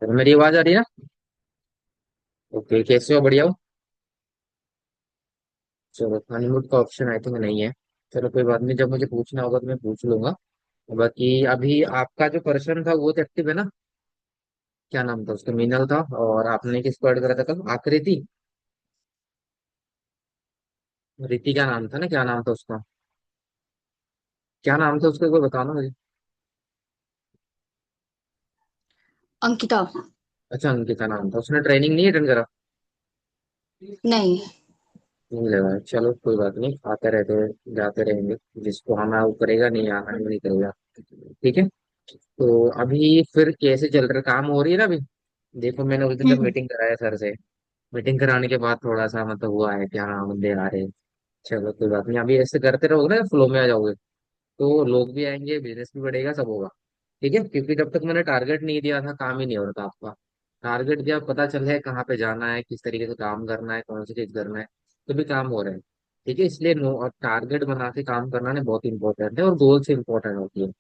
तो मेरी आवाज आ रही है ना? ओके, कैसे हो? बढ़िया हो? चलो, हनीमून का ऑप्शन आई थिंक नहीं है। चलो कोई बात नहीं, जब मुझे पूछना होगा तो मैं पूछ लूंगा। बाकी अभी आपका जो पर्सन था वो तो एक्टिव है ना? क्या नाम था उसका? मीनल था। और आपने किसको ऐड करा था कल? आकृति? रीति का नाम था ना? क्या नाम था उसका? क्या नाम था उसका, कोई बताना मुझे। अंकिता। अच्छा, अंकिता नाम था। उसने ट्रेनिंग नहीं अटेंड करा? नहीं। नहीं लगा, चलो कोई बात नहीं, आते रहते हैं, जाते रहेंगे। जिसको आना वो करेगा, नहीं आना वो नहीं करेगा। ठीक है। तो अभी फिर कैसे चल रहा, काम हो रही है ना अभी? देखो, मैंने उस दिन जब हम्म। मीटिंग कराया सर से, मीटिंग कराने के बाद थोड़ा सा मतलब हुआ है कि हाँ बंदे आ रहे हैं। चलो कोई बात नहीं, अभी ऐसे करते रहोगे ना, फ्लो में आ जाओगे तो लोग भी आएंगे, बिजनेस भी बढ़ेगा, सब होगा। ठीक है, क्योंकि जब तक मैंने टारगेट नहीं दिया था काम ही नहीं हो रहा था आपका। टारगेट दिया, पता चल है कहाँ पे जाना है, किस तरीके से काम करना है, कौन सी चीज करना है, तो भी काम हो रहा है। ठीक है, इसलिए नो, और टारगेट बना के काम करना ने बहुत इंपॉर्टेंट है, और गोल से इंपॉर्टेंट होती है।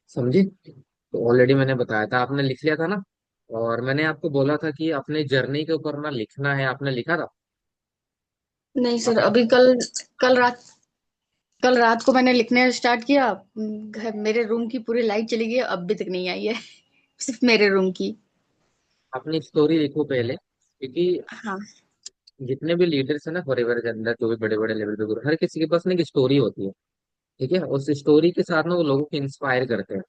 समझे? तो ऑलरेडी मैंने बताया था, आपने लिख लिया था ना? और मैंने आपको बोला था कि अपने जर्नी के ऊपर ना लिखना है, आपने लिखा था? नहीं सर, आपने अभी कल रात को मैंने लिखने स्टार्ट किया। मेरे रूम की पूरी लाइट चली गई, अब भी तक नहीं आई है। सिर्फ मेरे रूम की। अपनी स्टोरी लिखो पहले, क्योंकि हाँ। जितने भी लीडर्स हैं ना फॉरएवर के अंदर, जो भी बड़े बड़े लेवल पे गुरु, हर किसी के पास ना एक स्टोरी होती है। ठीक है, उस स्टोरी के साथ ना वो लोगों को इंस्पायर करते हैं।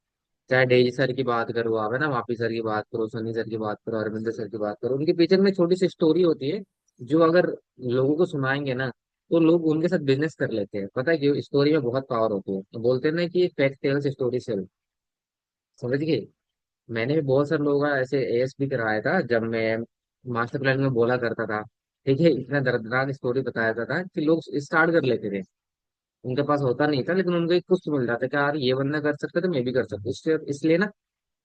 चाहे डेजी सर की बात करो आप, है ना, वापी सर की बात करो, सनी सर की बात करो, अरविंद सर की बात करो, उनके पीछे में छोटी सी स्टोरी होती है। जो अगर लोगों को सुनाएंगे ना, तो लोग उनके साथ बिजनेस कर लेते हैं। पता है क्यों? स्टोरी में बहुत पावर होती है, तो बोलते हैं ना कि फैक्ट टेल्स स्टोरी सेल। समझ गए? मैंने भी बहुत सारे लोगों का ऐसे एएसपी कराया था जब मैं मास्टर प्लान में बोला करता था। ठीक है, इतना दर्दनाक स्टोरी बताया जाता था कि लोग स्टार्ट कर लेते थे। उनके पास होता नहीं था, लेकिन उनको एक कुछ मिल जाता कि यार ये बंदा कर सकता है तो मैं भी कर सकता हूँ। इसलिए ना,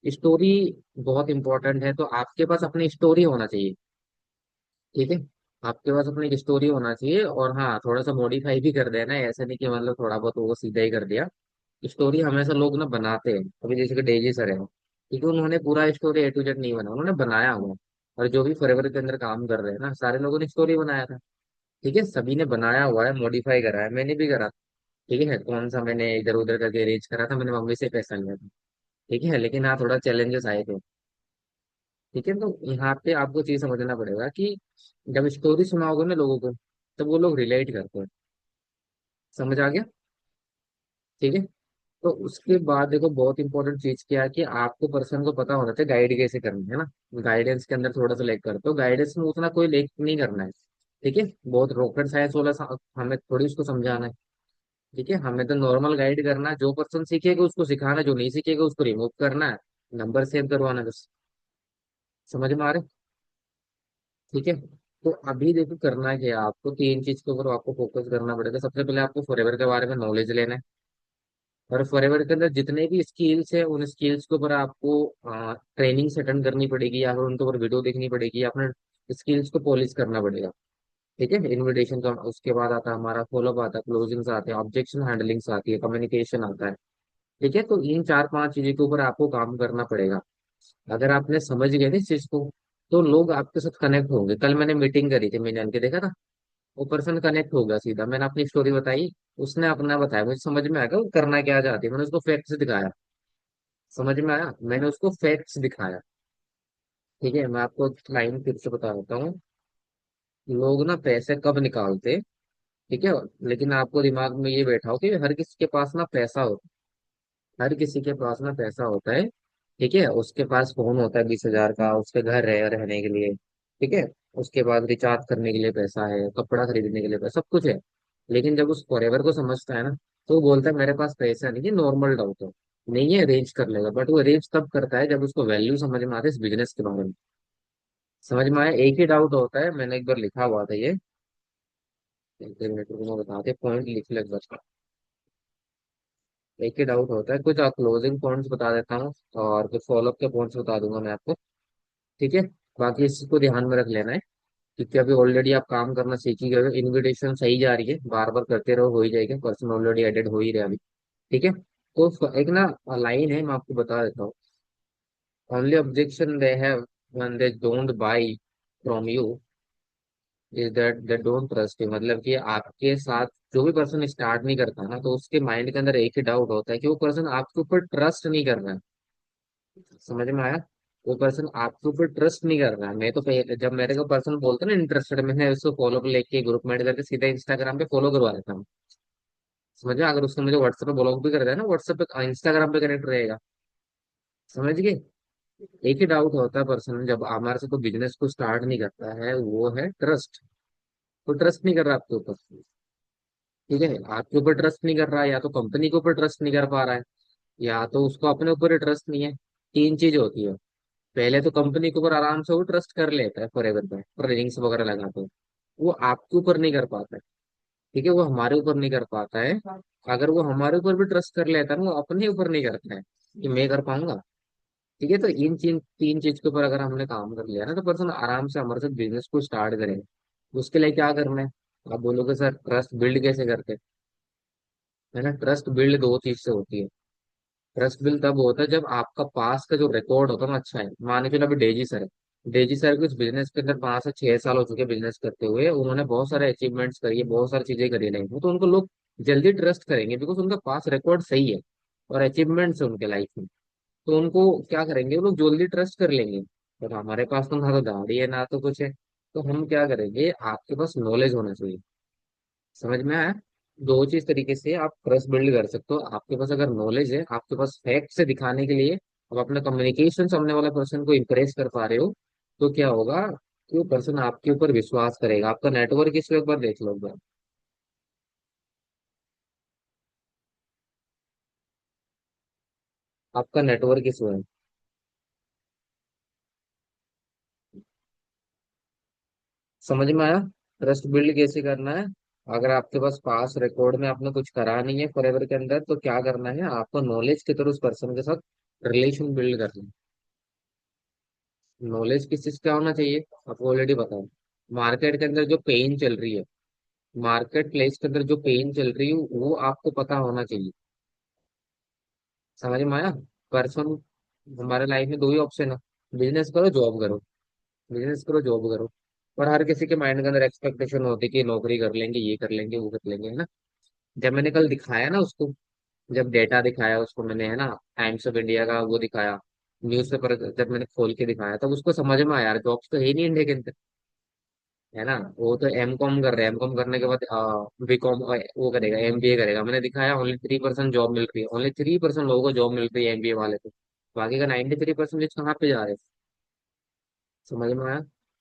स्टोरी बहुत इंपॉर्टेंट है। तो आपके पास अपनी स्टोरी होना चाहिए। ठीक है, आपके पास अपनी एक स्टोरी होना चाहिए, और हाँ, थोड़ा सा मॉडिफाई भी कर देना है, ऐसा नहीं कि मतलब थोड़ा बहुत वो सीधा ही कर दिया। स्टोरी हमेशा लोग ना बनाते हैं। अभी जैसे कि डेजी सर है, क्योंकि उन्होंने पूरा स्टोरी ए टू जेड नहीं बना, उन्होंने बनाया हुआ। और जो भी फॉरएवर के अंदर काम कर रहे हैं ना, सारे लोगों ने स्टोरी बनाया था। ठीक है, सभी ने बनाया हुआ है, मॉडिफाई करा है, मैंने भी करा। ठीक है, कौन सा मैंने इधर उधर करके अरेंज करा था, मैंने मम्मी से पैसा लिया था। ठीक है, लेकिन हाँ, थोड़ा चैलेंजेस आए थे। ठीक है, तो यहाँ पे आपको चीज समझना पड़ेगा कि जब स्टोरी सुनाओगे ना लोगों को, तब वो लोग रिलेट करते हैं। समझ आ गया? ठीक है। तो उसके बाद देखो, बहुत इंपॉर्टेंट चीज क्या है कि आपको पर्सन को पता होना चाहिए गाइड कैसे करना है ना। गाइडेंस के अंदर थोड़ा सा लेग करते हो, गाइडेंस में उतना कोई लेग नहीं करना है। ठीक है, बहुत रॉकेट साइंस वाला हमें थोड़ी उसको समझाना है। ठीक है, हमें तो नॉर्मल गाइड करना है, जो पर्सन सीखेगा उसको सिखाना है, जो नहीं सीखेगा उसको रिमूव करना है, नंबर सेव करवाना है बस। समझ में आ रहे? ठीक है। तो अभी देखो, करना है क्या, आपको तीन चीज के ऊपर आपको फोकस करना पड़ेगा। सबसे पहले आपको फॉरएवर के बारे में नॉलेज लेना है। और फॉरएवर के अंदर जितने भी स्किल्स है, उन स्किल्स के ऊपर आपको ट्रेनिंग अटेंड करनी पड़ेगी, या फिर उनके ऊपर वीडियो देखनी पड़ेगी, या अपने स्किल्स को पॉलिश करना पड़ेगा। ठीक है, इनविटेशन का उसके बाद आता है हमारा फॉलोअप, आता है क्लोजिंग्स आते हैं, ऑब्जेक्शन हैंडलिंग्स आती है, कम्युनिकेशन आता है। ठीक है, तो इन चार पांच चीजों के ऊपर आपको काम करना पड़ेगा। अगर आपने समझ गए ना इस चीज को, तो लोग आपके साथ कनेक्ट होंगे। कल मैंने मीटिंग करी थी, मैंने के देखा था, वो पर्सन कनेक्ट हो गया सीधा। मैंने अपनी स्टोरी बताई, उसने अपना बताया, मुझे समझ में आया कि वो करना क्या चाहती है, मैंने उसको फैक्ट्स दिखाया। समझ में आया? मैंने उसको फैक्ट्स दिखाया। ठीक है, मैं आपको लाइन फिर से बता देता हूँ। लोग ना पैसे कब निकालते, ठीक है, लेकिन आपको दिमाग में ये बैठा हो कि हर किसी के पास ना पैसा होता है, हर किसी के पास ना पैसा होता है। ठीक है, उसके पास फोन होता है 20,000 का, उसके घर है रहने के लिए। ठीक है, उसके बाद रिचार्ज करने के लिए पैसा है, कपड़ा खरीदने के लिए पैसा, सब कुछ है। लेकिन जब उस फॉरएवर को समझता है ना, तो वो बोलता है मेरे पास पैसा नहीं है, नॉर्मल डाउट है, नहीं है, अरेंज कर लेगा। बट वो अरेंज तब करता है जब उसको वैल्यू समझ में आती है इस बिजनेस के बारे में। समझ में आया? एक ही डाउट होता है, मैंने एक बार लिखा हुआ था ये, एक मिनट को मैं बताते पॉइंट लिख ले बस। एक ही डाउट होता है, कुछ क्लोजिंग पॉइंट्स बता देता हूँ, और कुछ फॉलोअप के पॉइंट्स बता दूंगा मैं आपको। ठीक है, बाकी इसको ध्यान में रख लेना है, क्योंकि अभी ऑलरेडी आप काम करना सीख ही गए हो, इनविटेशन सही जा रही है, बार बार करते रहो, हो ही जाएगा, पर्सन ऑलरेडी एडेड हो ही रहे अभी। ठीक है, तो एक ना लाइन है, मैं आपको बता देता हूँ। Only objection they have when they don't buy from you is that they don't trust you. मतलब कि आपके साथ जो भी पर्सन स्टार्ट नहीं करता ना, तो उसके माइंड के अंदर एक ही डाउट होता है कि वो पर्सन आपके ऊपर ट्रस्ट नहीं कर रहा है। समझ में आया? वो पर्सन आपके ऊपर ट्रस्ट नहीं कर रहा है। मैं तो पहले जब मेरे को पर्सन बोलते ना इंटरेस्टेड, मैंने उसको फॉलो पे लेके ग्रुप में ऐड करके सीधा इंस्टाग्राम पे फॉलो करवा देता हूँ। समझ में? अगर उसने मुझे व्हाट्सएप पे ब्लॉक भी कर दिया ना, व्हाट्सएप पे इंस्टाग्राम पे कनेक्ट रहेगा। समझ गए? एक ही डाउट होता है पर्सन जब हमारे से कोई बिजनेस को स्टार्ट नहीं करता है, वो है ट्रस्ट। तो ट्रस्ट नहीं कर रहा आपके ऊपर। ठीक है, आपके ऊपर ट्रस्ट नहीं कर रहा है, या तो कंपनी के ऊपर ट्रस्ट नहीं कर पा रहा है, या तो उसको अपने ऊपर ही ट्रस्ट नहीं है। तीन चीज होती है। पहले तो कंपनी के ऊपर आराम से वो ट्रस्ट कर लेता है फॉरएवर पे, ट्रेनिंग्स वगैरह लगाते हैं। वो आपके ऊपर नहीं कर पाता है। ठीक है, वो हमारे ऊपर नहीं कर पाता है। अगर वो हमारे ऊपर भी ट्रस्ट कर लेता है ना, वो अपने ऊपर नहीं करता है कि मैं कर पाऊंगा। ठीक है, तो इन तीन चीज के ऊपर अगर हमने काम कर लिया ना, तो पर्सन आराम से हमारे साथ बिजनेस को स्टार्ट करेगा। उसके लिए क्या करना है? आप बोलोगे सर ट्रस्ट बिल्ड कैसे करते हैं? है ना, ट्रस्ट बिल्ड दो चीज से होती है। ट्रस्ट बिल्ड तब होता है जब आपका पास का जो रिकॉर्ड होता है ना अच्छा है। मान के चलो अभी डेजी सर है। डेजी सर को इस बिजनेस के अंदर 5 से 6 साल हो चुके बिजनेस करते हुए, उन्होंने बहुत सारे अचीवमेंट्स करी है, बहुत सारी चीजें करी लाइफ में, तो उनको लोग जल्दी ट्रस्ट करेंगे बिकॉज उनका पास रिकॉर्ड सही है और अचीवमेंट्स है उनके लाइफ में। तो उनको क्या करेंगे, वो लोग जल्दी ट्रस्ट कर लेंगे। पर हमारे पास तो ना तो गाड़ी है ना तो कुछ है, तो हम क्या करेंगे? आपके पास नॉलेज होना चाहिए। समझ में आया? दो चीज तरीके से आप ट्रस्ट बिल्ड कर सकते हो। आपके पास अगर नॉलेज है, आपके पास फैक्ट से दिखाने के लिए आप अपने कम्युनिकेशन सामने वाला पर्सन को इम्प्रेस कर पा रहे हो, तो क्या होगा कि वो पर्सन आपके ऊपर विश्वास करेगा। आपका नेटवर्क इस एक बार देख लो एक बार। आपका नेटवर्क इस है। समझ में आया? ट्रस्ट बिल्ड कैसे करना है? अगर आपके पास पास रिकॉर्ड में आपने कुछ करा नहीं है फॉरएवर के अंदर, तो क्या करना है? आपको नॉलेज के थ्रू उस पर्सन के साथ रिलेशन बिल्ड करना है। नॉलेज किस चीज का होना चाहिए? आपको ऑलरेडी बताया। मार्केट के अंदर जो पेन चल रही है, मार्केट प्लेस के अंदर जो पेन चल रही है, वो आपको पता होना चाहिए। समझ में आया? पर्सन, हमारे लाइफ में दो ही ऑप्शन है, बिजनेस करो जॉब करो। बिजनेस करो जॉब करो। और हर किसी के माइंड के अंदर एक्सपेक्टेशन होती है कि नौकरी कर लेंगे, ये कर लेंगे, वो कर लेंगे, है ना। जब मैंने कल दिखाया ना उसको, जब डेटा दिखाया उसको मैंने, है ना, टाइम्स ऑफ इंडिया का वो दिखाया, न्यूज़पेपर जब मैंने खोल के दिखाया, तब उसको समझ में आया यार जॉब्स तो है ही नहीं इंडिया के अंदर। है ना, वो तो एम कॉम कर रहे हैं, एम कॉम करने के बाद बी कॉम वो करेगा, एमबीए करेगा। मैंने दिखाया ओनली 3% जॉब मिल रही है, ओनली 3% लोगों को जॉब मिल रही है एमबीए वाले को। बाकी का 93% कहाँ पे जा रहे हैं? समझ में आया?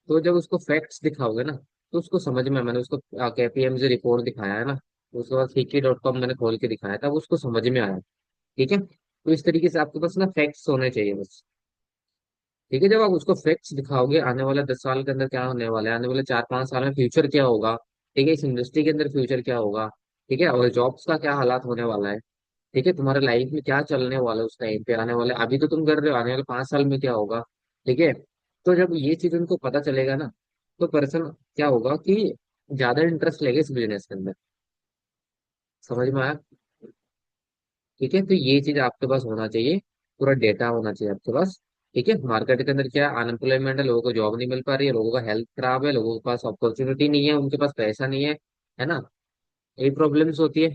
तो जब उसको फैक्ट्स दिखाओगे ना, तो उसको समझ में। मैंने उसको केपीएमजी रिपोर्ट दिखाया है ना, उसके बाद Ficky.com मैंने खोल के दिखाया था, उसको समझ में आया। ठीक है, तो इस तरीके से आपके पास ना फैक्ट्स होने चाहिए बस। ठीक है, जब आप उसको फैक्ट्स दिखाओगे आने वाले 10 साल के अंदर क्या होने वाला है, आने वाले 4-5 साल में फ्यूचर क्या होगा, ठीक है, इस इंडस्ट्री के अंदर फ्यूचर क्या होगा, ठीक है, और जॉब्स का क्या हालात होने वाला है, ठीक है, तुम्हारे लाइफ में क्या चलने वाला है उस टाइम पे आने वाले, अभी तो तुम कर रहे हो, आने वाले 5 साल में क्या होगा। ठीक है, तो जब ये चीज उनको पता चलेगा ना, तो पर्सन क्या होगा कि ज्यादा इंटरेस्ट लेगा इस बिजनेस के अंदर। समझ में आया? ठीक है, तो ये चीज आपके पास होना चाहिए, पूरा डेटा होना चाहिए आपके पास। ठीक है, मार्केट के अंदर क्या अनएम्प्लॉयमेंट है, लोगों को जॉब नहीं मिल पा रही है, लोगों का हेल्थ खराब है, लोगों के पास अपॉर्चुनिटी नहीं है, उनके पास पैसा नहीं है ना। यही प्रॉब्लम्स होती है।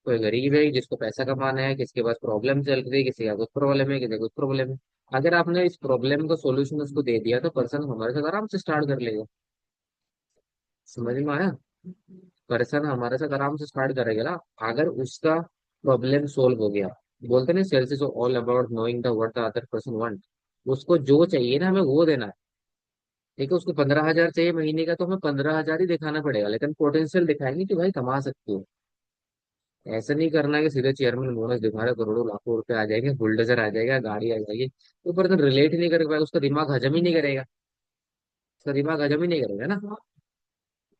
कोई गरीब है जिसको पैसा कमाना है, किसके पास प्रॉब्लम चल रही है, किसी का कुछ प्रॉब्लम है, किसी का कुछ प्रॉब्लम है। अगर आपने इस प्रॉब्लम का सोल्यूशन उसको दे दिया, तो पर्सन हमारे साथ आराम से स्टार्ट कर लेगा। समझ में आया? पर्सन हमारे साथ आराम से स्टार्ट करेगा ना, अगर उसका प्रॉब्लम सोल्व हो गया। बोलते ना sales is all about knowing the what the other person want. उसको जो चाहिए ना, हमें वो देना है। ठीक है, उसको 15,000 चाहिए महीने का, तो हमें 15,000 ही दिखाना पड़ेगा, लेकिन पोटेंशियल दिखाएंगे कि भाई कमा सकते हो। ऐसा नहीं करना है कि सीधे चेयरमैन बोनस दिखा रहे, करोड़ों लाखों रुपए आ जाएंगे, बुलडोजर आ जाएगा, गाड़ी आ जाएगी, तो पर्सन रिलेट ही नहीं कर पाएगा, उसका दिमाग हजम ही नहीं करेगा। उसका दिमाग हजम ही नहीं करेगा ना।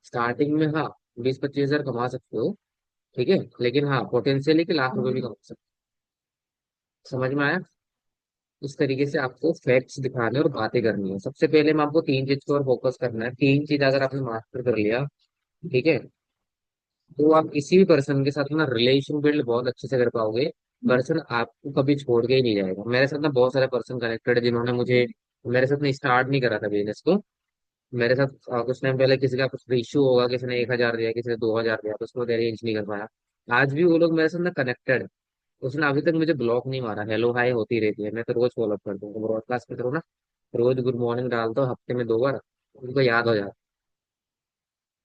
स्टार्टिंग में हाँ 20-25 हजार कमा सकते हो, ठीक है, लेकिन हाँ पोटेंशियल है कि लाख रुपए भी कमा सकते हो। समझ में आया? इस तरीके से आपको फैक्ट्स दिखाने और बातें करनी है। सबसे पहले में आपको तीन चीज पर फोकस करना है। तीन चीज अगर आपने मास्टर कर लिया, ठीक है, तो आप किसी भी पर्सन के साथ ना रिलेशन बिल्ड बहुत अच्छे से कर पाओगे। पर्सन आपको कभी छोड़ के ही नहीं जाएगा। मेरे साथ ना बहुत सारे पर्सन कनेक्टेड है जिन्होंने मुझे, मेरे साथ ने स्टार्ट नहीं करा था बिजनेस को। मेरे साथ कुछ टाइम पहले किसी का कुछ इशू होगा, किसी ने 1,000 दिया, किसी ने 2,000 दिया, तो उसको अरेंज नहीं कर पाया। आज भी वो लोग मेरे साथ ना कनेक्टेड है। उसने अभी तक मुझे ब्लॉक नहीं मारा, हेलो हाय होती रहती है, मैं तो रोज फॉलो अप करता हूँ, ब्रॉडकास्ट पे करो ना, रोज गुड मॉर्निंग डालता हूँ हफ्ते में 2 बार, उनको याद हो जाता।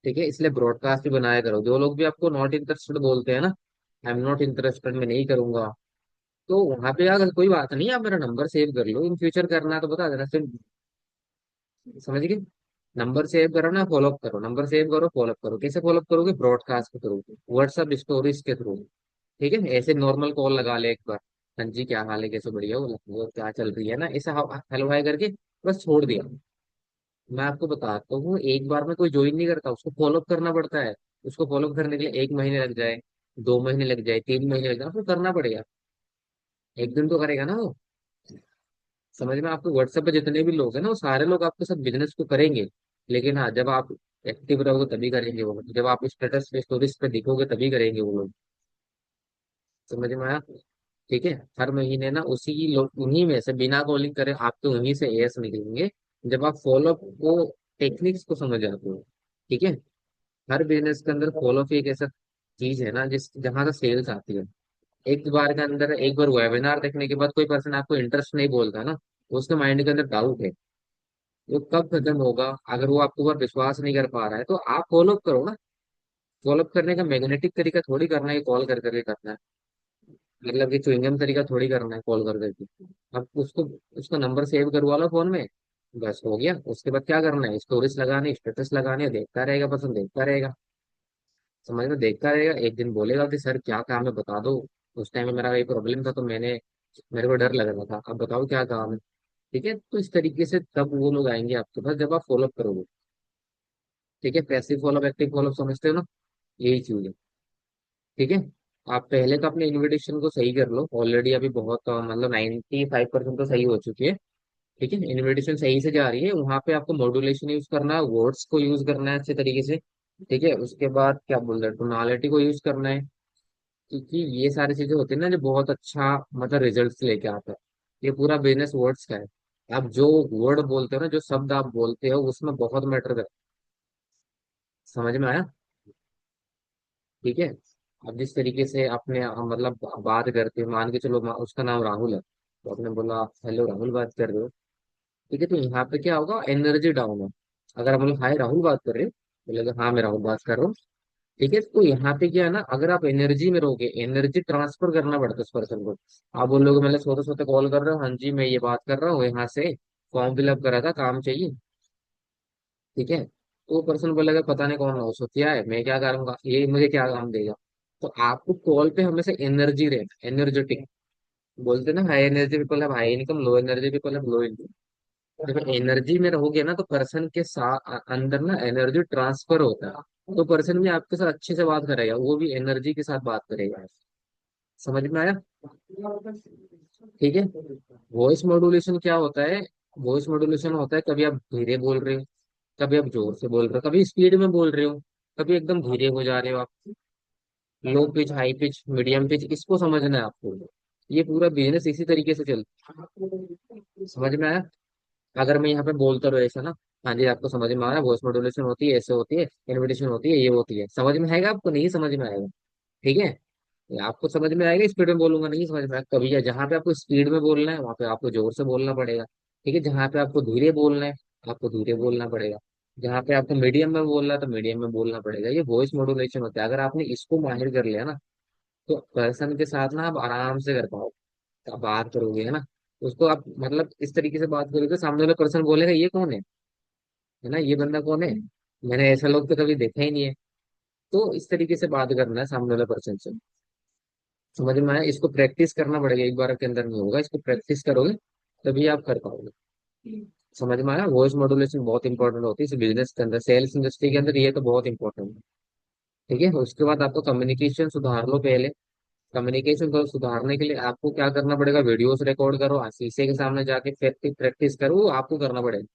ठीक है, इसलिए ब्रॉडकास्ट भी बनाया करो। जो लोग भी आपको नॉट इंटरेस्टेड बोलते हैं ना, आई एम नॉट इंटरेस्टेड, मैं नहीं करूंगा, तो वहां पे अगर कोई बात नहीं, आप मेरा नंबर सेव कर लो, इन फ्यूचर करना है तो बता देना सिर्फ। समझ गए? नंबर सेव करो ना, फॉलोअप करो, नंबर सेव करो, फॉलोअप करो। कैसे फॉलोअप करोगे? ब्रॉडकास्ट के थ्रू, व्हाट्सएप स्टोरीज के थ्रू। ठीक है, ऐसे नॉर्मल कॉल लगा ले एक बार, हाँ जी क्या हाल है, कैसे बढ़िया हो, वो क्या चल रही है ना, ऐसा हेलो हाय करके बस छोड़ दिया। मैं आपको बताता हूँ, एक बार में कोई ज्वाइन नहीं करता, उसको फॉलोअप करना पड़ता है। उसको फॉलोअप करने के लिए 1 महीने लग जाए, 2 महीने लग जाए, 3 महीने लग जाए, आपको करना पड़ेगा। एक दिन तो करेगा ना वो। समझ में? आपको व्हाट्सएप पे जितने भी लोग हैं ना, वो सारे लोग आपके साथ बिजनेस को करेंगे, लेकिन हाँ जब आप एक्टिव रहोगे तभी करेंगे वो लोग, जब आप स्टेटस पे स्टोरीज पे दिखोगे तभी करेंगे वो लोग। समझ में आया? ठीक है, हर महीने ना उसी लोग, उन्हीं में से बिना कॉलिंग करे आपके उन्हीं से एस निकलेंगे, जब आप फॉलोअप को, टेक्निक्स को समझ जाते हो। ठीक है, हर बिजनेस के अंदर फॉलोअप एक ऐसा चीज है ना, जिस जहां से सेल्स आती है। एक बार के अंदर, एक बार वेबिनार देखने के बाद कोई पर्सन आपको इंटरेस्ट नहीं बोलता ना, उसके माइंड के अंदर डाउट है, वो कब खत्म होगा? अगर वो आपके ऊपर विश्वास नहीं कर पा रहा है तो आप फॉलोअप करो ना। फॉलोअप करने का मैग्नेटिक तरीका थोड़ी करना है, कॉल कर करके करना है, मतलब कि च्युइंगम तरीका थोड़ी करना है कॉल कर करके। अब उसको, उसका नंबर सेव करवा लो फोन में, बस हो गया। उसके बाद क्या करना है? स्टोरीज लगानी, स्टेटस लगाने, देखता रहेगा, पसंद देखता रहेगा। समझ में? देखता रहेगा, एक दिन बोलेगा कि सर क्या काम है बता दो। उस टाइम में मेरा ये प्रॉब्लम था तो मैंने, मेरे को डर लग रहा था, अब बताओ क्या काम है। ठीक है, तो इस तरीके से तब वो लोग आएंगे आपके पास जब आप फॉलोअप करोगे। ठीक है, पैसिव फॉलोअप एक्टिव फॉलोअप समझते हो ना, यही चीज है। ठीक है, आप पहले तो अपने इनविटेशन को सही कर लो, ऑलरेडी अभी बहुत मतलब 95% तो सही हो चुकी है। ठीक है, इनविटेशन सही से जा रही है, वहां पे आपको मॉड्यूलेशन यूज करना है, वर्ड्स को यूज करना है अच्छे तरीके से। ठीक है, उसके बाद क्या बोल रहे हैं, टोनालिटी को यूज करना है, क्योंकि ये सारी चीजें होती है ना जो बहुत अच्छा मतलब रिजल्ट्स लेके आता है। ये पूरा बिजनेस वर्ड्स का है। आप जो वर्ड बोलते हो ना, जो शब्द आप बोलते हो, उसमें बहुत मैटर करता है। समझ में आया? ठीक है, अब जिस तरीके से आपने मतलब बात करते हो, मान के चलो उसका नाम राहुल है, तो आपने बोला हेलो राहुल बात कर रहे हो। ठीक है, तो यहाँ पे क्या होगा, एनर्जी डाउन है। अगर आप बोलो हाय राहुल बात कर रहे हो, बोलेगा हाँ मैं राहुल बात कर रहा हूँ। ठीक है, तो यहाँ पे क्या है ना, अगर आप एनर्जी में रहोगे, एनर्जी ट्रांसफर करना पड़ता है उस पर्सन को। आप बोलोगे मैंने सोते सोते कॉल कर रहा हूँ, हाँ जी मैं ये बात कर रहा हूँ यहाँ से, फॉर्म फिलअप करा था, काम चाहिए। ठीक है, तो वो पर्सन बोलेगा पता नहीं कौन हो क्या है, मैं क्या करूंगा, ये मुझे क्या काम देगा। तो आपको कॉल पे हमेशा एनर्जी रहना, एनर्जेटिक। बोलते ना हाई एनर्जी पीपल है high income, low energy people है लो इनकम। जब एनर्जी में रहोगे ना, तो पर्सन के साथ अंदर ना एनर्जी ट्रांसफर होता है, तो पर्सन भी आपके साथ अच्छे से बात करेगा, वो भी एनर्जी के साथ बात करेगा। समझ में आया? ठीक है, वॉइस मॉड्यूलेशन क्या होता है? वॉइस मॉड्यूलेशन होता है, कभी आप धीरे बोल रहे हो, कभी आप जोर से बोल रहे हो, कभी स्पीड में बोल रहे हो, कभी एकदम धीरे हो जा रहे हो आप, low pitch high pitch medium pitch, इसको समझना है आपको। ये पूरा बिजनेस इसी तरीके से चलता है। समझ में आया? अगर मैं यहाँ पे बोलता रहो ऐसा ना, हाँ जी आपको समझ में आ रहा है, वॉइस मॉड्यूलेशन होती है, ऐसे होती है, इनविटेशन होती है, ये होती है, समझ में आएगा आपको? नहीं समझ में आएगा? ठीक है, ये आपको समझ में आएगा, स्पीड में बोलूंगा नहीं समझ में आएगा कभी। जहाँ पे आपको स्पीड में बोलना है वहां पे आपको जोर से बोलना पड़ेगा। ठीक है, जहाँ पे आपको धीरे बोलना है आपको धीरे बोलना पड़ेगा। जहाँ पे आपको मीडियम में बोलना है तो मीडियम में बोलना पड़ेगा। ये वॉइस मॉड्यूलेशन होता है, अगर आपने इसको माहिर कर लिया ना, तो पर्सन के साथ ना आप आराम से कर पाओ, आप बात करोगे है ना, उसको आप मतलब इस तरीके से बात करोगे, सामने वाला पर्सन बोलेगा ये कौन है ना, ये बंदा कौन है, मैंने ऐसा लोग तो कभी देखा ही नहीं है। तो इस तरीके से बात करना है सामने वाले पर्सन से। समझ में आया? इसको प्रैक्टिस करना पड़ेगा, एक बार के अंदर नहीं होगा, इसको प्रैक्टिस करोगे तभी आप कर पाओगे। समझ में आया? वॉइस मॉड्यूलेशन बहुत इंपॉर्टेंट होती है इस बिजनेस के अंदर, सेल्स इंडस्ट्री के अंदर ये तो बहुत इंपॉर्टेंट है। ठीक है, उसके बाद आपको कम्युनिकेशन सुधार लो पहले। कम्युनिकेशन को सुधारने के लिए आपको क्या करना पड़ेगा, वीडियोस रिकॉर्ड करो, शीशे के सामने जाके प्रैक्टिस करो, वो आपको करना पड़ेगा।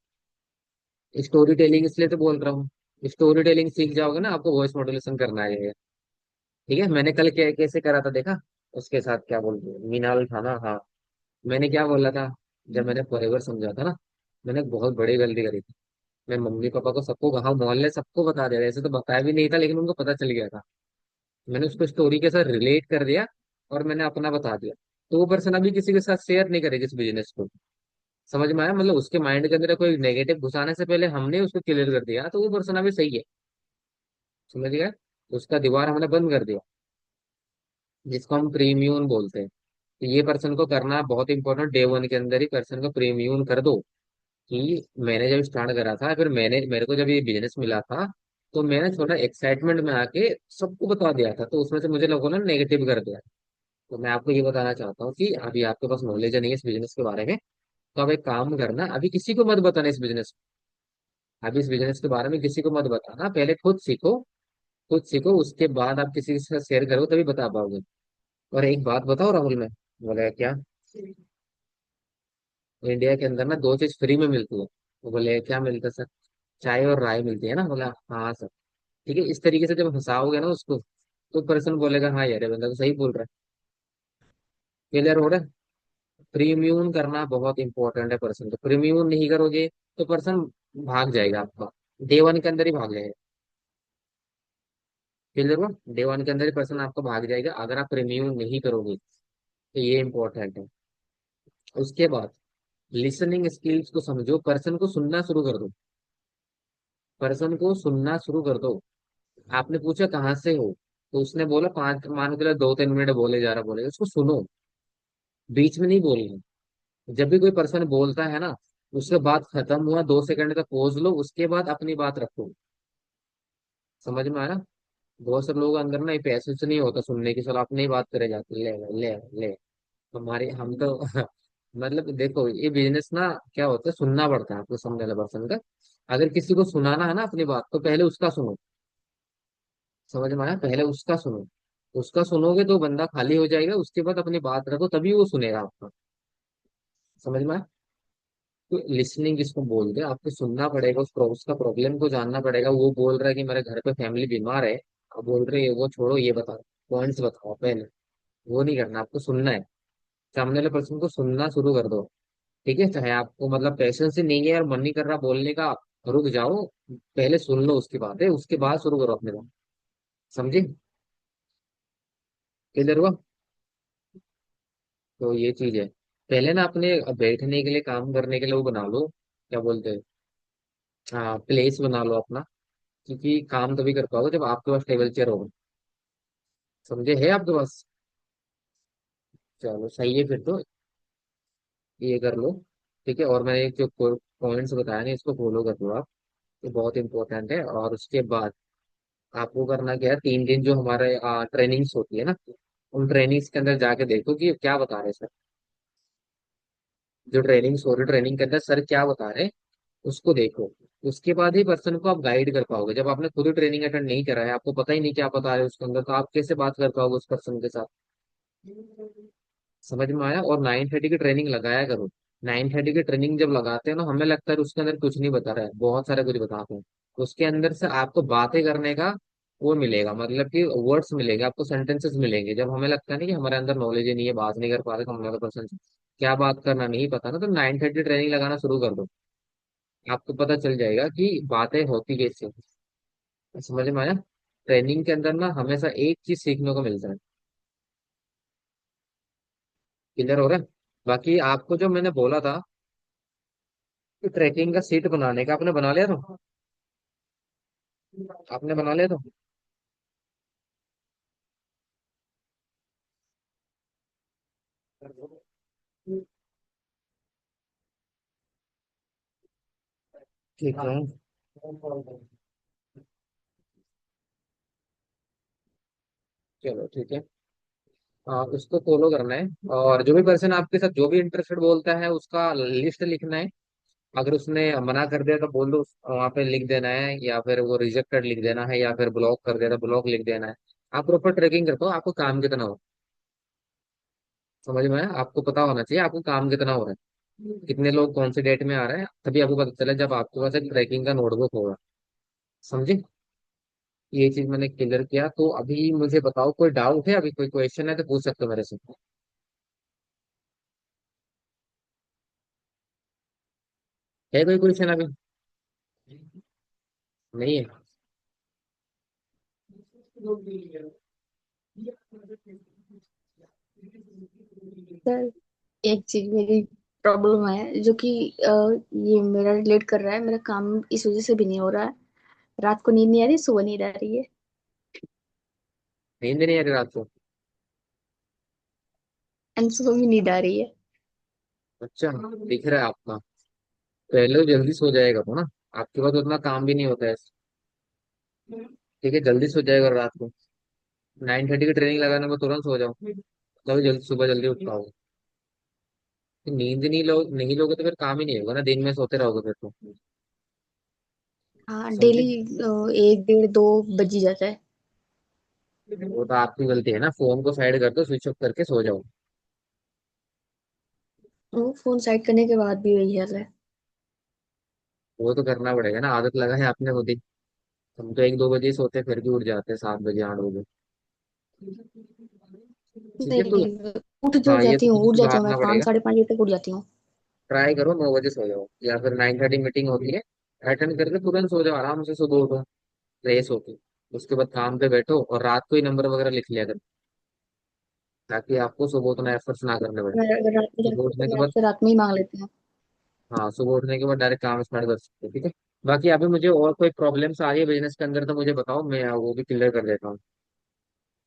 स्टोरी टेलिंग इसलिए तो बोल रहा हूँ, स्टोरी टेलिंग सीख जाओगे ना, आपको वॉइस मॉड्यूलेशन करना है। ठीक है, मैंने कल कैसे करा था देखा? उसके साथ क्या बोलते हैं, मीनाल था ना, हाँ। मैंने क्या बोला था, जब मैंने फॉरएवर समझा था ना, मैंने एक बहुत बड़ी गलती करी थी। मैं मम्मी पापा को, सबको, गाँव मोहल्ले सबको बता दिया, ऐसे तो बताया भी नहीं था लेकिन उनको पता चल गया था। मैंने उसको स्टोरी के साथ रिलेट कर दिया और मैंने अपना बता दिया। तो वो पर्सन अभी किसी के साथ शेयर नहीं करेगी इस बिजनेस को। समझ में आया, मतलब उसके माइंड के अंदर कोई नेगेटिव घुसाने से पहले हमने उसको क्लियर कर दिया, तो वो पर्सन अभी सही है। समझ गया, उसका दीवार हमने बंद कर दिया, जिसको हम प्रीम्यून बोलते हैं। तो ये पर्सन को करना बहुत इंपॉर्टेंट, डे वन के अंदर ही पर्सन को प्रीम्यून कर दो। कि मैंने जब स्टार्ट करा था, फिर मेरे को जब ये बिजनेस मिला था, तो मैंने थोड़ा एक्साइटमेंट में आके सबको बता दिया था, तो उसमें से मुझे लोगों ने नेगेटिव कर दिया। तो मैं आपको ये बताना चाहता हूँ कि अभी आपके पास नॉलेज नहीं है इस बिजनेस के बारे में, तो आप एक काम करना, अभी किसी को मत बताना इस बिजनेस, अभी इस बिजनेस के बारे में किसी को मत बताना, पहले खुद सीखो। खुद सीखो, उसके बाद आप किसी के साथ शेयर करो तभी बता पाओगे। और एक बात बताओ राहुल, मैं बोले क्या, इंडिया के अंदर ना दो चीज फ्री में मिलती है। वो बोले क्या मिलता है सर, चाय और राय मिलती है ना, बोला हाँ सर। ठीक है, इस तरीके से जब हंसाओगे ना उसको, तो पर्सन बोलेगा हाँ यार ये बंदा तो सही बोल रहा है। क्लियर हो रहा है। प्रीम्यून करना बहुत इंपॉर्टेंट है पर्सन को, प्रीम्यून नहीं करोगे तो पर्सन भाग जाएगा आपका, डे वन के अंदर ही भाग जाएगा। क्लियर हुआ, डे वन के अंदर ही पर्सन आपको भाग जाएगा अगर आप प्रीम्यून नहीं करोगे। तो ये इंपॉर्टेंट है। उसके बाद लिसनिंग स्किल्स को समझो, पर्सन को सुनना शुरू कर दो। पर्सन को सुनना शुरू कर दो। आपने पूछा कहाँ से हो, तो उसने बोला पांच, मान के चलो 2-3 मिनट बोले जा रहा, बोले उसको सुनो, बीच में नहीं बोलना। जब भी कोई पर्सन बोलता है ना, उसके बाद खत्म हुआ 2 सेकंड तक पॉज लो, उसके बाद अपनी बात रखो। समझ में आया। बहुत से लोगों के अंदर ना ये पैसेंस नहीं होता सुनने की, चलो अपनी ही बात करे जाते, ले ले ले। हमारे हम तो मतलब देखो ये बिजनेस ना क्या होता है, सुनना पड़ता है आपको सामने वाले पर्सन का। अगर किसी को सुनाना है ना अपनी बात, तो पहले उसका सुनो। समझ में आया, पहले उसका सुनो। उसका सुनोगे तो बंदा खाली हो जाएगा, उसके बाद अपनी बात रखो तभी वो सुनेगा आपका। समझ में आया। तो लिसनिंग इसको बोलते हैं, आपको सुनना पड़ेगा, उसका प्रॉब्लम को जानना पड़ेगा। वो बोल रहा है कि मेरे घर पे फैमिली बीमार है, आप बोल रहे हैं वो छोड़ो, ये बताओ, पॉइंट्स बताओ पहले। वो नहीं करना, आपको सुनना है। सामने वाले पर्सन को सुनना शुरू कर दो। ठीक है, चाहे आपको मतलब पेशेंस ही नहीं है और मन नहीं कर रहा बोलने का, रुक जाओ, पहले सुन लो उसकी बातें, उसके बाद शुरू करो अपने बात। समझे। किधर हुआ। तो ये चीज है, पहले ना अपने बैठने के लिए, काम करने के लिए वो बना लो, क्या बोलते हैं, हाँ प्लेस बना लो अपना। क्योंकि काम तभी कर पाओगे जब आपके पास टेबल चेयर होगा। समझे, है आपके पास। चलो सही है फिर तो, ये कर लो। ठीक है, और मैंने एक जो पॉइंट्स बताया ना, इसको फॉलो कर लो आप, ये बहुत इंपॉर्टेंट है। और उसके बाद आपको करना क्या है, 3 दिन जो हमारे ट्रेनिंग्स होती है ना, उन ट्रेनिंग्स के अंदर जाके देखो कि क्या बता रहे हैं सर। जो ट्रेनिंग्स हो रही, ट्रेनिंग के अंदर सर क्या बता रहे हैं, उसको देखो। उसके बाद ही पर्सन को आप गाइड कर पाओगे। जब आपने खुद ही ट्रेनिंग अटेंड नहीं करा है, आपको पता ही नहीं क्या बता रहे हैं उसके अंदर, तो आप कैसे बात कर पाओगे उस पर्सन के साथ। समझ में आया। और 9:30 की ट्रेनिंग लगाया करो। 9:30 की ट्रेनिंग जब लगाते हैं ना, हमें लगता है उसके अंदर कुछ नहीं बता रहा है, बहुत सारे कुछ बताते हैं। उसके अंदर से आपको बातें करने का वो मिलेगा, मतलब कि वर्ड्स मिलेंगे आपको, सेंटेंसेस मिलेंगे। जब हमें लगता है ना कि हमारे अंदर नॉलेज ही नहीं है, बात नहीं कर पा रहे सामने वाले पर्सन से, क्या बात करना नहीं पता ना, तो 9:30 ट्रेनिंग लगाना शुरू कर दो। आपको पता चल जाएगा कि बातें होती कैसे हैं। समझ में आया। ट्रेनिंग के अंदर ना हमेशा एक चीज सीखने को मिलता है। क्लियर हो रहा है। बाकी आपको जो मैंने बोला था कि ट्रैकिंग का सीट बनाने का, आपने बना लिया तो, आपने बना लिया तो। ठीक है, चलो ठीक है। हाँ उसको फॉलो करना है। और जो भी पर्सन आपके साथ जो भी इंटरेस्टेड बोलता है, उसका लिस्ट लिखना है। अगर उसने मना कर दिया तो बोल दो, वहाँ पे लिख देना है, या फिर वो रिजेक्टेड लिख देना है, या फिर ब्लॉक कर दिया तो ब्लॉक लिख देना है। आप प्रॉपर ट्रैकिंग करते हो, आपको काम कितना हो। समझ में आया? आपको पता होना चाहिए आपको काम कितना हो रहा है, कितने लोग कौन सी डेट में आ रहे हैं, तभी आपको पता चला जब आपके पास एक ट्रैकिंग का नोटबुक होगा। समझे। ये चीज मैंने क्लियर किया। तो अभी मुझे बताओ, कोई डाउट है? अभी कोई क्वेश्चन है तो पूछ सकते हो मेरे से। है कोई क्वेश्चन अभी? नहीं है? सर, एक चीज मेरी प्रॉब्लम है जो कि ये मेरा रिलेट कर रहा है, मेरा काम इस वजह से भी नहीं हो रहा है। रात को नींद नहीं आ रही, सुबह नींद आ रही है। नींद नहीं आ रही रात को? एंड सुबह भी नींद आ रही है। अच्छा, दिख रहा है आपका। पहले तो जल्दी सो जाएगा तो ना, आपके पास उतना काम भी नहीं होता है। ठीक है, जल्दी सो जाएगा रात को। 9:30 की ट्रेनिंग लगाने में तुरंत सो जाओ, तभी जल्दी सुबह जल्दी उठ पाओगे। नींद नहीं लोगे तो फिर काम ही नहीं होगा ना, दिन में सोते रहोगे फिर तो। हाँ, समझे? डेली 1 1 2 2 बज ही जाता है। वो तो आपकी गलती है ना, फोन को साइड कर दो, स्विच ऑफ करके सो जाओ। वो फोन साइड करने के बाद भी वही हाल है। वो तो करना पड़ेगा ना, आदत लगा है आपने खुद ही। हम तो 1 2 बजे ही सोते हैं, फिर भी उठ जाते हैं 7 बजे 8 बजे। ठीक है तो, नहीं, उठ जो हाँ ये जाती तो हूँ, मुझे उठ जाती हूँ, मैं सुधारना पाँच पड़ेगा। साढ़े पाँच बजे तक उठ जाती हूँ। ट्राई करो 9 बजे सो जाओ, या फिर 9:30 मीटिंग होती है, अटेंड करके तुरंत सो जाओ, आराम से सुबह उठो फ्रेश होके। उसके बाद काम पे बैठो और रात को ही नंबर वगैरह लिख लिया करो, ताकि आपको सुबह उतना एफर्ट्स ना करने पड़े। मैं अगर रात में सुबह जाती हूँ उठने तो के मैं बाद, आपसे रात में ही मांग लेती हूँ। हाँ सुबह उठने के बाद डायरेक्ट काम स्टार्ट कर सकते हो। ठीक है, बाकी अभी मुझे और कोई प्रॉब्लम्स आ रही है बिजनेस के अंदर तो मुझे बताओ, मैं वो भी क्लियर कर देता हूँ।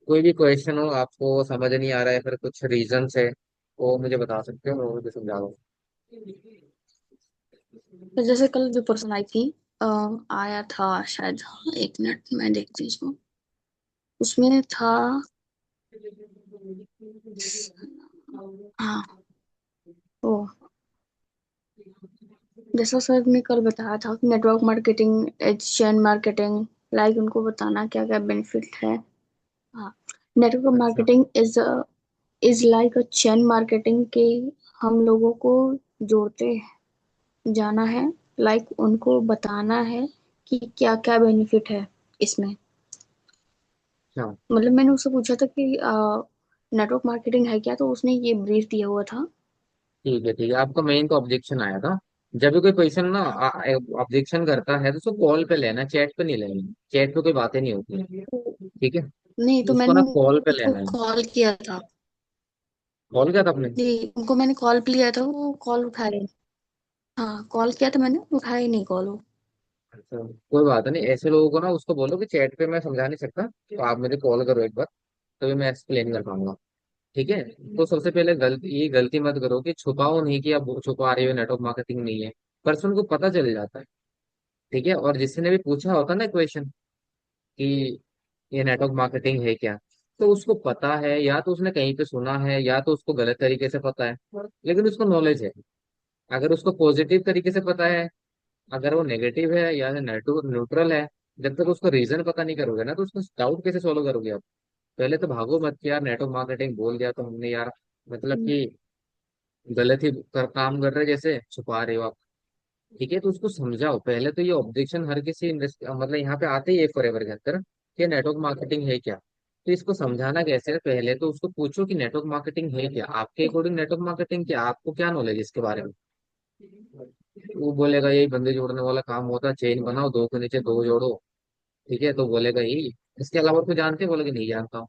कोई भी क्वेश्चन हो आपको समझ नहीं आ रहा है, फिर कुछ रीजंस है, वो मुझे बता सकते हो, मैं वो भी समझा दूँ। तो जैसे कल जो पर्सन आई थी, अ, आया था शायद। 1 मिनट मैं देखती हूँ उसको। उसमें था। हाँ। ओ, जैसा सर ने कल बताया था कि network marketing as chain marketing, like उनको बताना क्या क्या बेनिफिट है। हाँ, नेटवर्क अच्छा। Marketing is like a chain marketing के। हम लोगों को जोड़ते जाना है, लाइक उनको बताना है कि क्या क्या बेनिफिट है इसमें। अच्छा, मतलब मैंने उससे पूछा था कि नेटवर्क मार्केटिंग है क्या, तो उसने ये ब्रीफ दिया हुआ था। ठीक है ठीक है, आपका मेन तो ऑब्जेक्शन आया था। जब भी कोई पर्सन ना ऑब्जेक्शन करता है तो उसको कॉल पे लेना, चैट पे नहीं लेना। चैट पे कोई बातें नहीं होती। तो ठीक है, नहीं, तो उसको ना मैंने कॉल पे उसको लेना है। कॉल किया था। कॉल किया था आपने? जी, उनको मैंने कॉल पे लिया था, वो कॉल उठाया नहीं। हाँ, कॉल किया था मैंने, उठाया ही नहीं कॉल वो। अच्छा, कोई बात नहीं, ऐसे लोगों को ना उसको बोलो कि चैट पे मैं समझा नहीं सकता, तो आप मुझे कॉल करो एक बार, तभी मैं एक्सप्लेन कर पाऊंगा। ठीक है, तो सबसे पहले ये गलती मत करो कि छुपाओ नहीं कि आप छुपा रहे हो, नेटवर्क मार्केटिंग नहीं है। पर्सन को पता चल जाता है। ठीक है, और जिसने भी पूछा होता ना क्वेश्चन कि ये नेटवर्क मार्केटिंग है क्या, तो उसको पता है, या तो उसने कहीं पे सुना है, या तो उसको गलत तरीके से पता है, लेकिन उसको नॉलेज है। अगर उसको पॉजिटिव तरीके से पता है, अगर वो नेगेटिव है या न्यूट्रल है, जब तक उसको रीजन पता नहीं करोगे ना, तो उसको डाउट कैसे सोल्व करोगे आप? पहले तो भागो मत कि यार नेटवर्क मार्केटिंग बोल दिया तो हमने यार, मतलब हम्म, कि गलत ही काम कर रहे जैसे छुपा रहे हो आप। ठीक है, तो उसको समझाओ पहले। तो ये ऑब्जेक्शन हर किसी मतलब यहाँ पे आते ही है फॉरएवर के अंदर, कि नेटवर्क मार्केटिंग है क्या। तो इसको समझाना कैसे है, पहले तो उसको पूछो कि नेटवर्क मार्केटिंग है क्या, आपके अकॉर्डिंग नेटवर्क मार्केटिंग क्या, आपको क्या नॉलेज है इसके बारे में। वो बोलेगा यही बंदे जोड़ने वाला काम होता है, चेन बनाओ, दो के नीचे दो जोड़ो। ठीक है, तो बोलेगा यही, इसके अलावा कुछ जानते हैं? बोलेगा नहीं जानता हूँ।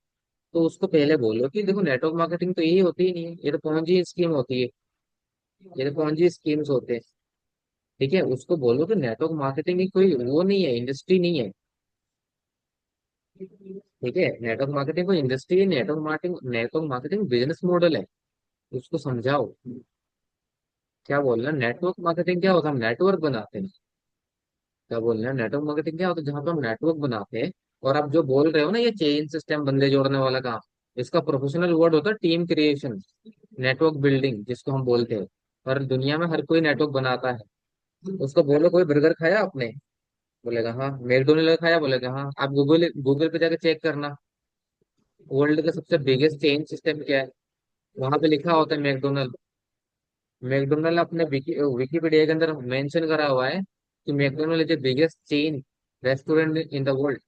तो उसको पहले बोलो कि देखो नेटवर्क मार्केटिंग तो यही होती ही नहीं है, ये तो पॉन्जी स्कीम होती है, ये तो पॉन्जी स्कीम्स होते हैं। ठीक है, उसको बोलो कि नेटवर्क मार्केटिंग की कोई वो नहीं है, इंडस्ट्री नहीं है। ठीक है, नेटवर्क मार्केटिंग कोई इंडस्ट्री है, नेटवर्क मार्केटिंग बिजनेस मॉडल है। उसको समझाओ क्या बोलना है। नेटवर्क मार्केटिंग क्या होता है? हम नेटवर्क बनाते हैं। क्या बोलना है, नेटवर्क मार्केटिंग क्या होता है? जहाँ पे हम नेटवर्क बनाते हैं। और आप जो बोल रहे हो ना, ये चेन सिस्टम बंदे जोड़ने वाला काम, इसका प्रोफेशनल वर्ड होता है टीम क्रिएशन, नेटवर्क बिल्डिंग जिसको हम बोलते हैं। और दुनिया में हर कोई नेटवर्क बनाता है। उसको बोलो कोई बर्गर खाया आपने? बोलेगा हाँ। मैकडोनल्ड खाया? बोलेगा हाँ। आप गूगल गूगल पे जाकर चेक करना, वर्ल्ड का सबसे बिगेस्ट चेन सिस्टम क्या है, वहां पे लिखा होता है मैकडोनल्ड। मैकडोनल्ड अपने विकीपीडिया के अंदर मेंशन करा हुआ है कि McDonald is the biggest chain restaurant in the world.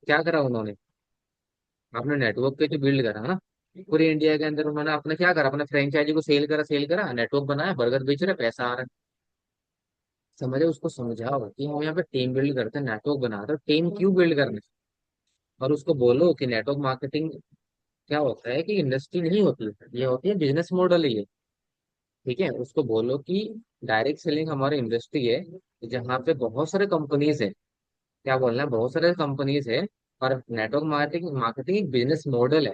क्या करा उन्होंने? अपने नेटवर्क पे जो बिल्ड करा ना, पूरी इंडिया के अंदर उन्होंने अपने क्या करा, अपने फ्रेंचाइजी को सेल करा, नेटवर्क बनाया, बर्गर बेच रहे, पैसा आ रहा है। समझे? उसको समझाओ कि हम यहाँ पे टीम बिल्ड करते हैं, नेटवर्क बनाते हैं, टीम क्यों बिल्ड करने। और उसको बोलो कि नेटवर्क मार्केटिंग क्या होता है, कि इंडस्ट्री नहीं होती है, ये होती है बिजनेस मॉडल ही है। ठीक है, उसको बोलो कि डायरेक्ट सेलिंग हमारी इंडस्ट्री है, जहाँ पे बहुत सारे कंपनीज है। क्या बोलना है, बहुत सारे कंपनीज है। और नेटवर्क मार्केटिंग मार्केटिंग एक बिजनेस मॉडल है,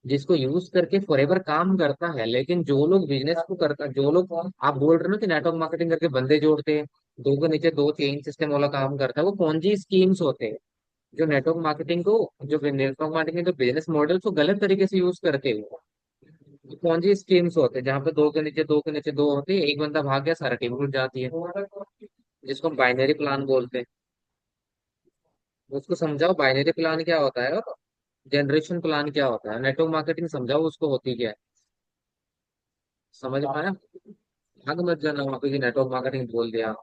जिसको यूज करके फॉरएवर काम करता है। लेकिन जो लोग बिजनेस को करता, जो लोग आप बोल रहे हो ना कि नेटवर्क मार्केटिंग करके बंदे जोड़ते हैं, दो के नीचे दो चेन सिस्टम वाला काम करता है, वो पॉन्जी स्कीम्स होते हैं। जो नेटवर्क मार्केटिंग को, जो नेटवर्क मार्केटिंग जो बिजनेस मॉडल को गलत तरीके से यूज करते हैं, वो पॉन्जी स्कीम्स होते हैं, जहाँ पे दो के नीचे दो के नीचे दो होते हैं, एक बंदा भाग गया, सारा टीम टूट जाती है, जिसको हम बाइनरी प्लान बोलते हैं। उसको समझाओ बाइनरी प्लान क्या होता है, और जनरेशन प्लान क्या होता है, नेटवर्क मार्केटिंग समझाओ उसको होती क्या है। समझ पाया? भाग मत जाना वहां पे कि नेटवर्क मार्केटिंग बोल दिया।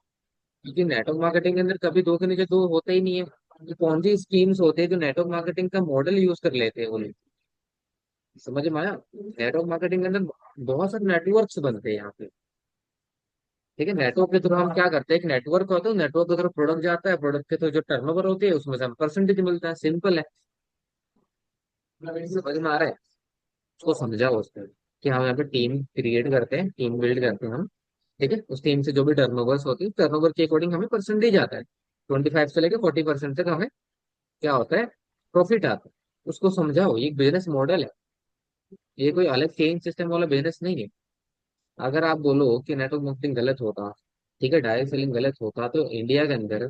क्योंकि नेटवर्क मार्केटिंग के अंदर कभी दो के नीचे दो होते ही नहीं है। ये कौन सी स्कीम्स होते हैं जो नेटवर्क मार्केटिंग का मॉडल यूज कर लेते हैं वो लोग। समझ में आया? नेटवर्क मार्केटिंग के अंदर बहुत सारे नेटवर्क्स बनते हैं यहाँ पे। ठीक है, नेटवर्क के थ्रू हम क्या करते हैं, एक नेटवर्क होता है, नेटवर्क के थ्रू प्रोडक्ट जाता है, प्रोडक्ट के थ्रू जो टर्नओवर होती है उसमें से हमें परसेंटेज मिलता है, सिंपल है। समझ में आ रहा है? उसको समझाओ उसको कि हम यहाँ पे टीम क्रिएट करते हैं, टीम बिल्ड करते हैं हम। ठीक है, उस टीम से जो भी टर्नओवर्स होती है, टर्नओवर के अकॉर्डिंग हमें परसेंटेज आता है। 25 से लेकर 40% तक हमें क्या होता है, प्रॉफिट आता है। उसको समझाओ ये एक बिजनेस मॉडल है, ये कोई अलग चेन सिस्टम वाला बिजनेस नहीं है। अगर आप बोलो कि नेटवर्क मार्केटिंग गलत होता, ठीक है, डायरेक्ट सेलिंग गलत होता, तो इंडिया के अंदर,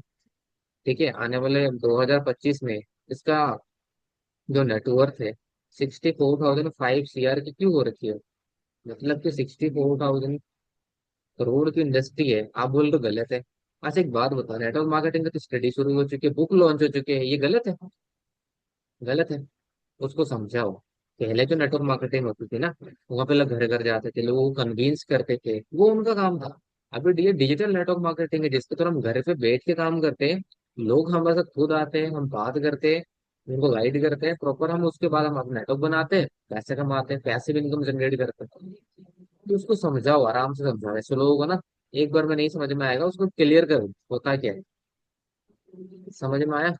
ठीक है, आने वाले 2025 में इसका जो नेटवर्थ है 64,005 CR की क्यों हो रखी है। मतलब कि 64,000 करोड़ की इंडस्ट्री है, आप बोल रहे हो गलत है। अच्छा एक बात बताओ, नेटवर्क मार्केटिंग की तो स्टडी शुरू हो चुकी है, बुक लॉन्च हो चुके हैं, ये गलत है? गलत है। उसको समझाओ। पहले जो नेटवर्क मार्केटिंग होती थी ना, वहां पे लोग घर घर जाते थे, लोगों को कन्विंस करते थे, वो उनका काम था। अभी ये डिजिटल नेटवर्क मार्केटिंग है, जिसके तरह हम घर पे बैठ के काम करते हैं। लोग हमारे साथ खुद आते हैं, हम बात करते हैं, उनको गाइड करते हैं प्रॉपर, हम उसके बाद हम अपना नेटवर्क बनाते हैं, पैसे कमाते हैं, पैसिव इनकम जनरेट करते हैं। तो उसको समझाओ, आराम से समझाओ, ऐसे लोगों को ना एक बार में नहीं समझ में आएगा, उसको क्लियर करो होता क्या है। समझ में आया?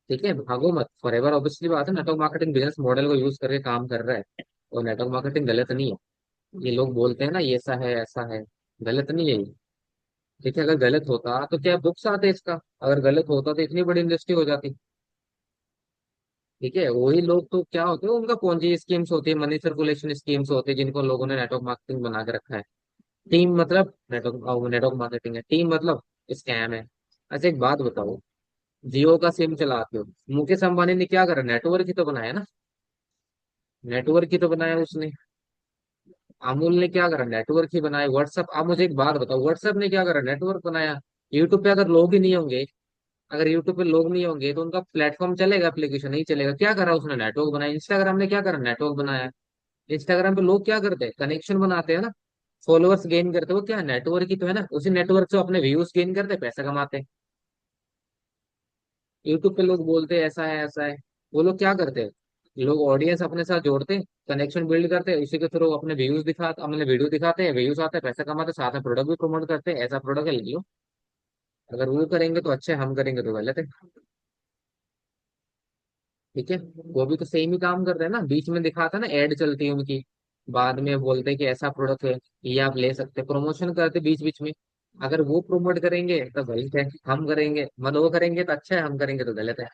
ठीक है, भागो मत फॉर एवर। ऑब्वियसली बात है, नेटवर्क मार्केटिंग बिजनेस मॉडल को यूज करके काम कर रहा है, और नेटवर्क मार्केटिंग गलत नहीं है। ये लोग बोलते हैं ना ये ऐसा है ऐसा है, गलत नहीं है ये। ठीक है, अगर गलत होता तो क्या बुक्स आते इसका, अगर गलत होता तो इतनी बड़ी इंडस्ट्री हो जाती। ठीक है, वही लोग तो क्या होते हैं, उनका पॉन्जी स्कीम्स होती है, मनी सर्कुलेशन स्कीम्स होती है, जिनको लोगों ने नेटवर्क मार्केटिंग बना के रखा है। टीम मतलब नेटवर्क नेटवर्क मार्केटिंग है, टीम मतलब स्कैम है। अच्छा एक बात बताओ, जियो का सिम चलाते हो, मुकेश अंबानी ने क्या करा, नेटवर्क ही तो बनाया ना। नेटवर्क ही तो बनाया उसने। अमूल ने क्या करा, नेटवर्क ही बनाया। व्हाट्सअप, आप मुझे एक बात बताओ, व्हाट्सअप ने क्या करा, नेटवर्क बनाया। यूट्यूब पे अगर लोग ही नहीं होंगे, अगर यूट्यूब पे लोग नहीं होंगे तो उनका प्लेटफॉर्म चलेगा, एप्लीकेशन नहीं चलेगा। क्या करा उसने, नेटवर्क बनाया। इंस्टाग्राम ने क्या करा, नेटवर्क बनाया। इंस्टाग्राम पे लोग क्या करते हैं, कनेक्शन बनाते हैं ना, फॉलोअर्स गेन करते हैं, वो क्या नेटवर्क ही तो है ना, उसी नेटवर्क से अपने व्यूज गेन करते हैं, पैसा कमाते हैं। यूट्यूब पे लोग बोलते हैं ऐसा है ऐसा है, वो लोग क्या करते हैं, लोग ऑडियंस अपने साथ जोड़ते हैं, कनेक्शन बिल्ड करते हैं, उसी के थ्रू अपने व्यूज दिखाते, अपने वीडियो दिखाते हैं, व्यूज आते हैं, पैसा कमाते हैं, साथ में प्रोडक्ट भी प्रमोट करते हैं, ऐसा प्रोडक्ट है लियो। अगर वो करेंगे तो अच्छा है, हम करेंगे तो गलत है। ठीक है, वो भी तो सेम ही काम करते हैं ना, बीच में दिखाता है ना, एड चलती है उनकी, बाद में बोलते हैं कि ऐसा प्रोडक्ट है, ये आप ले सकते हैं, प्रमोशन करते बीच बीच में। अगर वो प्रमोट करेंगे तो गलत है, हम करेंगे मतलब वो करेंगे तो अच्छा है, हम करेंगे तो गलत है।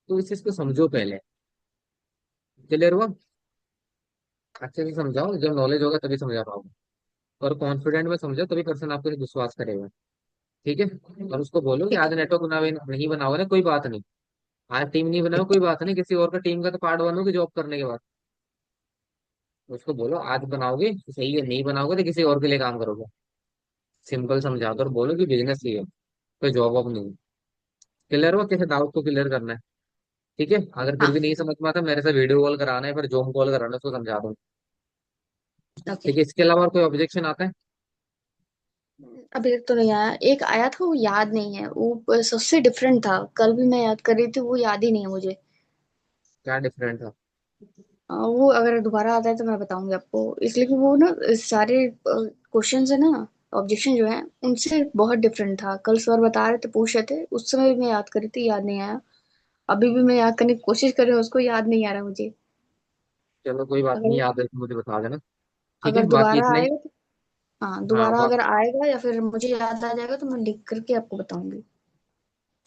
तो इस चीज को समझो पहले। क्लियर हुआ? अच्छे से समझाओ, जब नॉलेज होगा तभी समझा पाओगे। और कॉन्फिडेंट में समझो, तभी पर्सन आपको विश्वास करेगा। ठीक है, और उसको बोलो कि आज नेटवर्क बनावे नहीं बनाओगे ना, कोई बात नहीं। आज टीम नहीं बनाओ, कोई बात नहीं, किसी और का टीम का तो पार्ट बनोगे जॉब करने के बाद। उसको बोलो आज बनाओगे तो सही है, नहीं बनाओगे तो किसी और के लिए काम करोगे। सिंपल समझा दो और बोलो कि बिजनेस ही है, कोई जॉब वॉब नहीं। क्लियर हो? कैसे डाउट को क्लियर करना है। ठीक है, अगर फिर भी हाँ। नहीं समझ में आता, मेरे से वीडियो कॉल कराना है, फिर जूम कॉल कराना है, उसको समझा दो। ओके। ठीक है, इसके अलावा और कोई ऑब्जेक्शन आता है? अभी तक तो नहीं आया। एक आया था, वो याद नहीं है, वो सबसे डिफरेंट था। कल भी मैं याद कर रही थी, वो याद ही नहीं है मुझे। क्या डिफरेंट था? वो अगर दोबारा आता है तो मैं बताऊंगी आपको, इसलिए कि वो ना सारे क्वेश्चंस है ना, ऑब्जेक्शन जो है उनसे बहुत डिफरेंट था। कल सर बता रहे थे, पूछ रहे थे, उस समय भी मैं याद कर रही थी, याद नहीं आया। अभी भी मैं याद करने की कोशिश कर रही हूँ, उसको याद नहीं आ रहा मुझे। चलो कोई बात नहीं, अगर याद है तो मुझे बता देना। ठीक है, अगर बाकी दोबारा इतना ही। आएगा तो, हाँ हाँ दोबारा अगर आएगा या फिर मुझे याद आ जाएगा तो मैं लिख करके आपको बताऊंगी।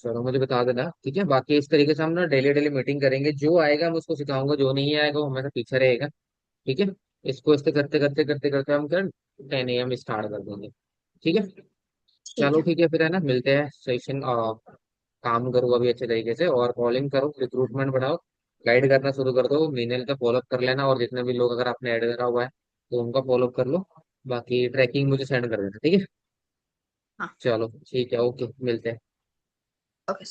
चलो मुझे बता देना, ठीक है। बाकी इस तरीके से हम ना डेली डेली मीटिंग करेंगे, जो आएगा मैं उसको सिखाऊंगा, जो नहीं आएगा वो हमेशा पीछे रहेगा। ठीक है। इसको इससे करते करते करते करते हम कर 10 AM स्टार्ट कर देंगे। ठीक है। ठीक चलो है। ठीक है, फिर है ना, मिलते हैं सेशन। काम करो अभी अच्छे तरीके से, और कॉलिंग करो, रिक्रूटमेंट बढ़ाओ, गाइड करना शुरू कर दो। मीनेल का फॉलोअप कर लेना, और जितने भी लोग अगर आपने ऐड करा हुआ है तो उनका फॉलोअप कर लो। बाकी ट्रैकिंग मुझे सेंड कर देना, ठीक है। हाँ। चलो ठीक है, ओके, मिलते हैं। ओके।